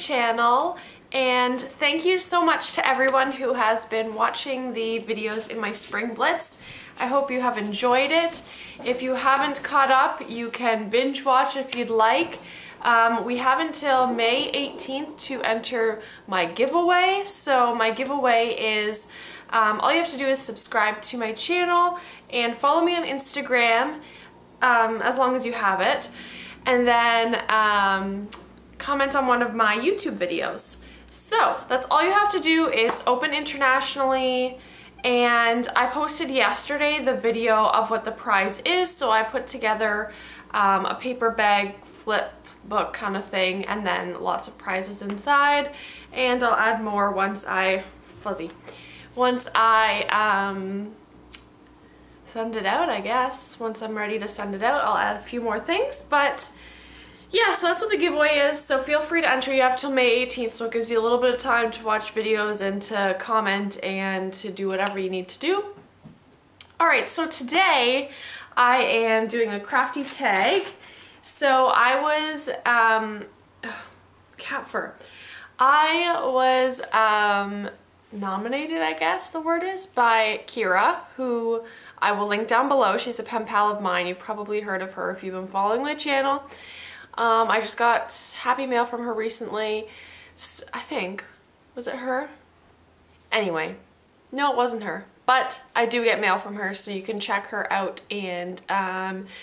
channel, and thank you so much to everyone who has been watching the videos in my spring blitz. I hope you have enjoyed it. If you haven't caught up, you can binge watch if you'd like. We have until May 18th to enter my giveaway. So my giveaway is all you have to do is subscribe to my channel and follow me on Instagram as long as you have it, and then comment on one of my YouTube videos. So that's all you have to do is open internationally, and I posted yesterday the video of what the prize is, so I put together a paper bag flip book kind of thing, and then lots of prizes inside, and I'll add more once I send it out, I guess. Once I'm ready to send it out, I'll add a few more things, but yeah, so that's what the giveaway is. So feel free to enter. You have till May 18th, so it gives you a little bit of time to watch videos and to comment and to do whatever you need to do. Alright, so today I am doing a crafty tag. So I was, cat fur. I was nominated, I guess the word is, by Kira, who I will link down below. She's a pen pal of mine. You've probably heard of her if you've been following my channel. I just got happy mail from her recently. I think, was it her? Anyway, no, it wasn't her. But I do get mail from her, so you can check her out. And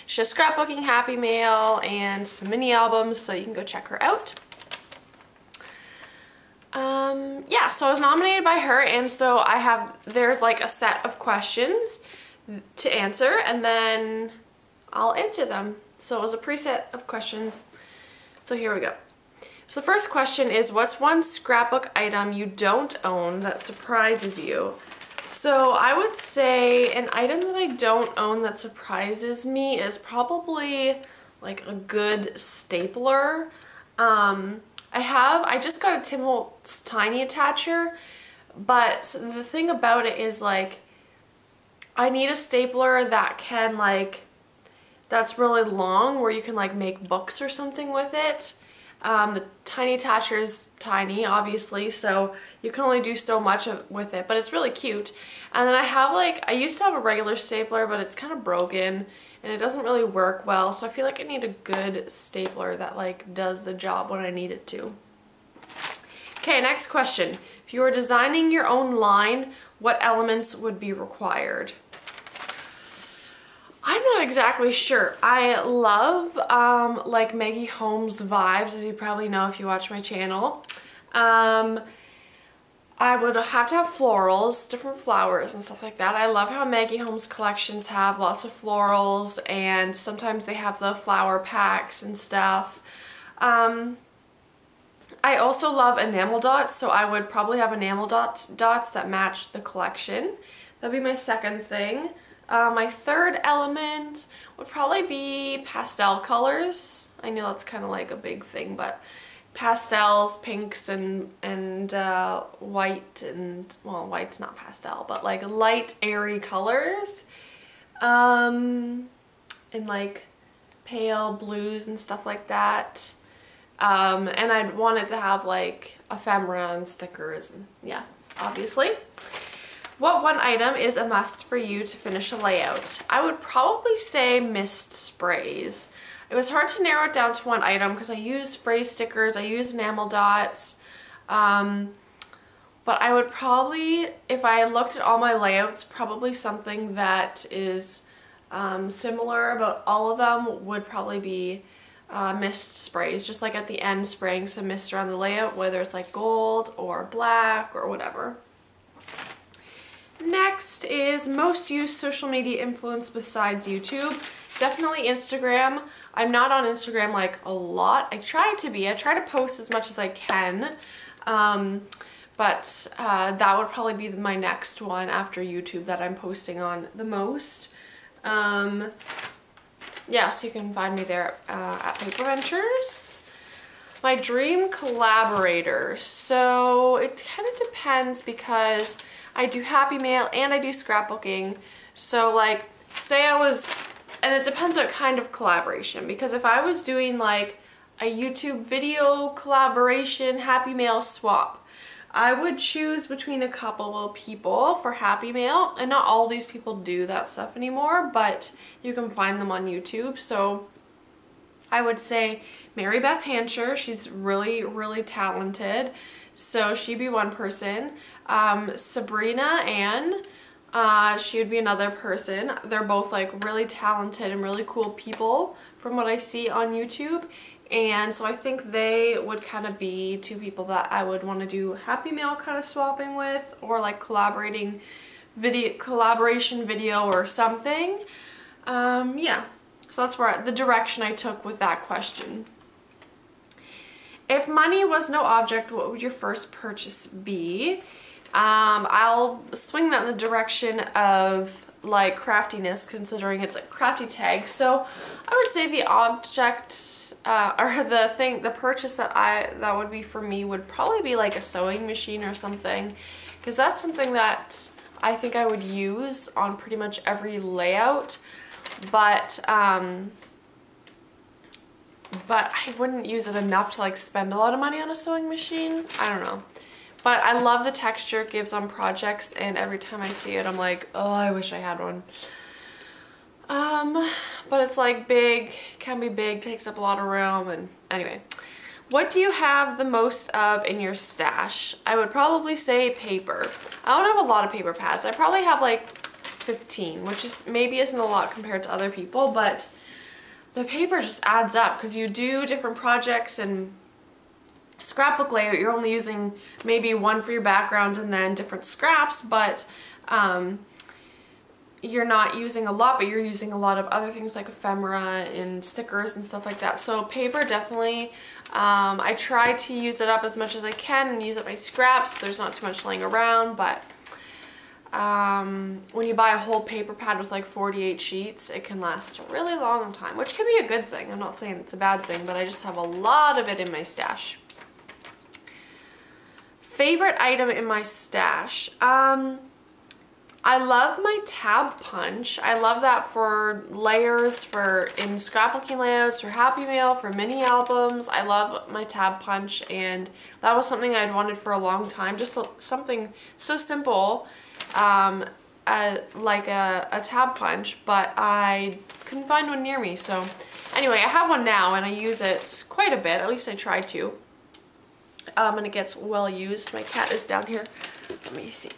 she has scrapbooking, happy mail, and some mini albums, so you can go check her out. Yeah, so I was nominated by her, and so there's like a set of questions to answer, and then I'll answer them. So it was a preset of questions. So here we go. So the first question is, what's one scrapbook item you don't own that surprises you? So I would say an item that I don't own that surprises me is like a good stapler. I just got a Tim Holtz tiny attacher, but the thing about it is, like, I need a stapler that can, like, that's really long, where you can like make books or something with it. The tiny attacher is tiny, obviously, so you can only do so much with it, but it's really cute. And then I used to have a regular stapler, but it's kind of broken and it doesn't really work well, so I feel like I need a good stapler that like does the job when I need it to. Okay, next question. If you were designing your own line, what elements would be required? I'm not exactly sure. I love like Maggie Holmes vibes, as you probably know if you watch my channel. I would have to have florals, different flowers and stuff like that. I love how Maggie Holmes collections have lots of florals, and sometimes they have the flower packs and stuff. I also love enamel dots, so I would probably have enamel dots that match the collection. That'd be my second thing. My third element would probably be pastel colors. I know that's kind of like a big thing, but pastels, pinks, and white, and, well, white's not pastel, but like light, airy colors, and like pale blues and stuff like that. And I'd want it to have like ephemera and stickers, and yeah, obviously. What one item is a must for you to finish a layout? I would probably say mist sprays. It was hard to narrow it down to one item because I use phrase stickers, I use enamel dots, but I would probably, if I looked at all my layouts, probably something that is similar about all of them would probably be mist sprays, just like at the end spraying some mist around the layout, whether it's like gold or black or whatever. Next is most used social media influence besides YouTube. Definitely Instagram. I'm not on Instagram like a lot. I try to be. I try to post as much as I can. But that would probably be my next one after YouTube that I'm posting on the most. Yeah, so you can find me there at Paper Ventures. My dream collaborator. So it kind of depends, because I do happy mail and I do scrapbooking. So like, say I was, and it depends what kind of collaboration, because if I was doing like a YouTube video collaboration Happy Mail swap. I would choose between a couple of people for Happy Mail, and not all these people do that stuff anymore, but you can find them on YouTube. So I would say Marybeth Hancher, she's really, really talented, so she'd be one person. Sabrina Ann, she would be another person. They're both like really talented and really cool people from what I see on YouTube. And so I think they would kind of be two people that I would want to do Happy Mail kind of swapping with, or like collaboration video or something. Yeah, so that's where the direction I took with that question. If money was no object, what would your first purchase be? I'll swing that in the direction of like craftiness, considering it's a crafty tag. So I would say the object or the purchase that would be for me would probably be like a sewing machine or something, because that's something that I think I would use on pretty much every layout, but I wouldn't use it enough to like spend a lot of money on a sewing machine. I don't know. But I love the texture it gives on projects, and every time I see it I'm like, oh, I wish I had one. But it's like big, can be big, takes up a lot of room, and anyway. What do you have the most of in your stash? I would probably say paper. I don't have a lot of paper pads. I probably have like 15, which is maybe isn't a lot compared to other people, but the paper just adds up because you do different projects, and scrapbook layout, you're only using maybe one for your background and then different scraps, but you're not using a lot, but you're using a lot of other things like ephemera and stickers and stuff like that. So paper, definitely. I try to use it up as much as I can and use up my scraps. There's not too much laying around, but when you buy a whole paper pad with like 48 sheets, it can last a really long time, which can be a good thing. I'm not saying it's a bad thing, but I just have a lot of it in my stash. Favorite item in my stash. I love my tab punch. I love that for layers, for in scrapbooking layouts, for Happy Mail, for mini albums. I love my tab punch, and that was something I'd wanted for a long time. Just something so simple, like a tab punch, but I couldn't find one near me. So anyway, I have one now and I use it quite a bit. At least I try to. And it gets well used. My cat is down here. Let me see.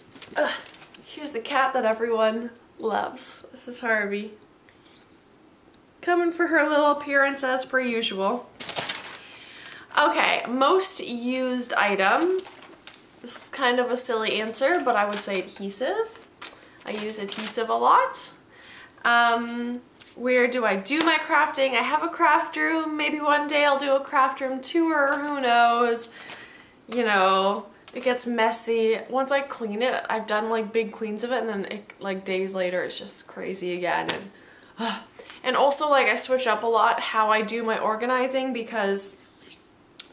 Here's the cat that everyone loves. This is Harvey. Coming for her little appearance as per usual. Okay, most used item. This is kind of a silly answer, but I would say adhesive. I use adhesive a lot. Where do I do my crafting? I have a craft room. Maybe one day I'll do a craft room tour. Who knows? You know, it gets messy. Once I clean it, I've done like big cleans of it, and then it, like days later it's just crazy again. And also, like, I switch up a lot how I do my organizing because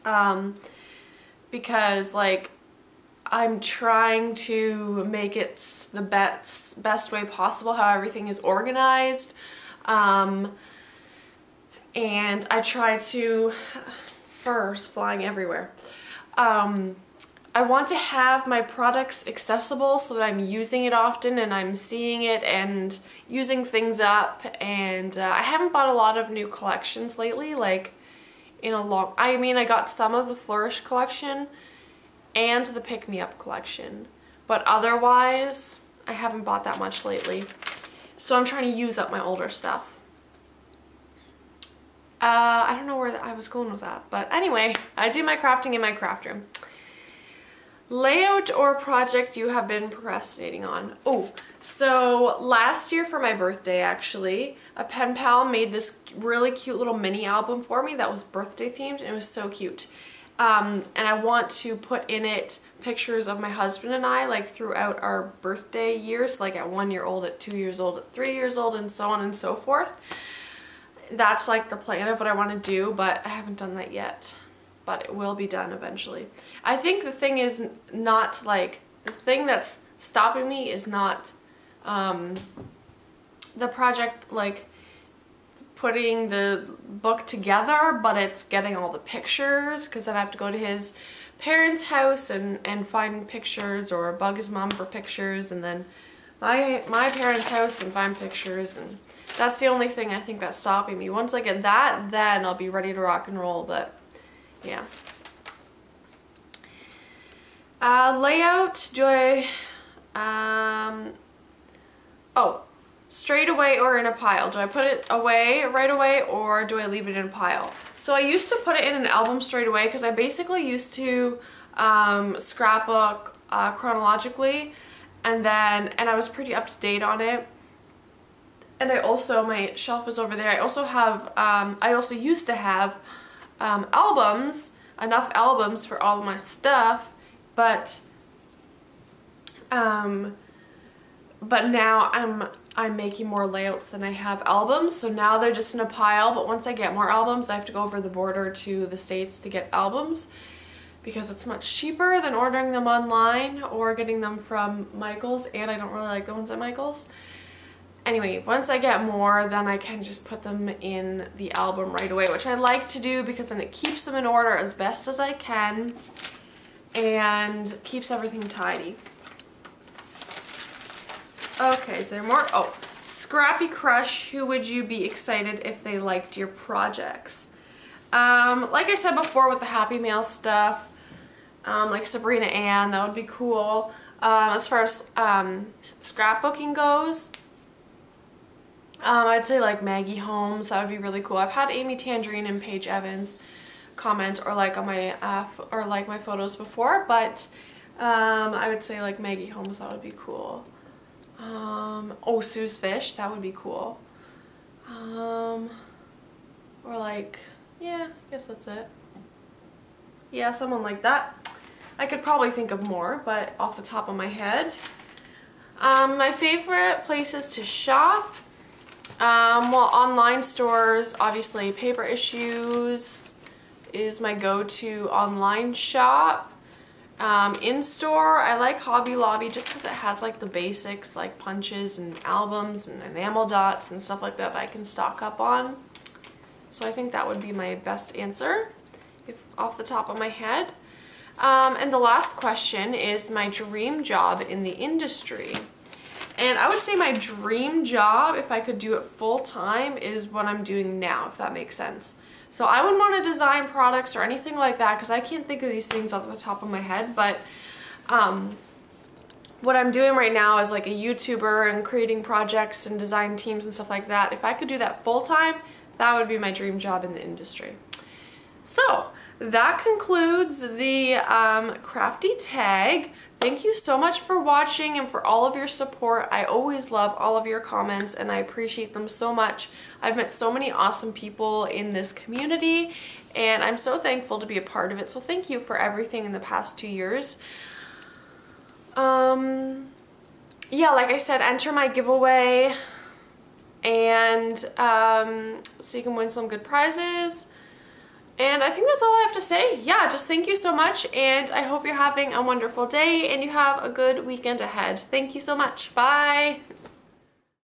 like I'm trying to make it the best way possible how everything is organized. And I try to, furs flying everywhere. I want to have my products accessible so that I'm using it often and I'm seeing it and using things up, and I haven't bought a lot of new collections lately, like in a long, I mean, I got some of the Flourish collection and the Pick Me Up collection, but otherwise I haven't bought that much lately. So I'm trying to use up my older stuff. I don't know where I was going with that, but anyway, I do my crafting in my craft room. Layout or project you have been procrastinating on? Oh, so last year for my birthday, actually, a pen pal made this really cute little mini album for me that was birthday themed, and it was so cute. And I want to put in it pictures of my husband and I, like throughout our birthday years, like at 1 year old, at 2 years old, at 3 years old, and so on and so forth. That's like the plan of what I want to do, but I haven't done that yet. But it will be done eventually. I think the thing is not like, the thing that's stopping me is not the project, like putting the book together, but it's getting all the pictures, because then I have to go to his parents' house and find pictures, or bug his mom for pictures, and then my parents' house and find pictures, and that's the only thing I think that's stopping me. Once I get that, then I'll be ready to rock and roll, but yeah. Layout, do I, oh, straight away or in a pile? Do I put it away right away, or do I leave it in a pile? So I used to put it in an album straight away, because I basically used to scrapbook chronologically, and I was pretty up to date on it. And I also, my shelf is over there, I also have, I also used to have albums, enough albums for all of my stuff, but now I'm making more layouts than I have albums, so now they're just in a pile. But once I get more albums, I have to go over the border to the States to get albums, because it's much cheaper than ordering them online or getting them from Michael's, and I don't really like the ones at Michael's. Anyway, once I get more, then I can just put them in the album right away, which I like to do, because then it keeps them in order as best as I can and keeps everything tidy. Okay, is there more? Oh, Scrappy Crush, who would you be excited if they liked your projects? Like I said before with the Happy Mail stuff, like Sabrina Ann, that would be cool. As far as scrapbooking goes, I'd say like Maggie Holmes, that would be really cool. I've had Amy Tangerine and Paige Evans comment or like on my my photos before, but I would say like Maggie Holmes, that would be cool. Oh, Suse Fish, that would be cool. Or like, yeah, I guess that's it. Yeah, someone like that. I could probably think of more, but off the top of my head. My favorite places to shop, well, online stores, obviously Paper Issues is my go-to online shop. In store, I like Hobby Lobby just because it has like the basics like punches and albums and enamel dots and stuff like that I can stock up on. So I think that would be my best answer if off the top of my head. And the last question is my dream job in the industry. And I would say my dream job, if I could do it full time, is what I'm doing now, if that makes sense. So I wouldn't want to design products or anything like that, because I can't think of these things off the top of my head, but what I'm doing right now is like a YouTuber and creating projects and design teams and stuff like that. If I could do that full time, that would be my dream job in the industry. So that concludes the Crafty tag. Thank you so much for watching and for all of your support. I always love all of your comments and I appreciate them so much. I've met so many awesome people in this community and I'm so thankful to be a part of it. So thank you for everything in the past 2 years. Yeah, like I said, enter my giveaway and so you can win some good prizes. And I think that's all I have to say. Yeah, just thank you so much, and I hope you're having a wonderful day and you have a good weekend ahead. Thank you so much. Bye!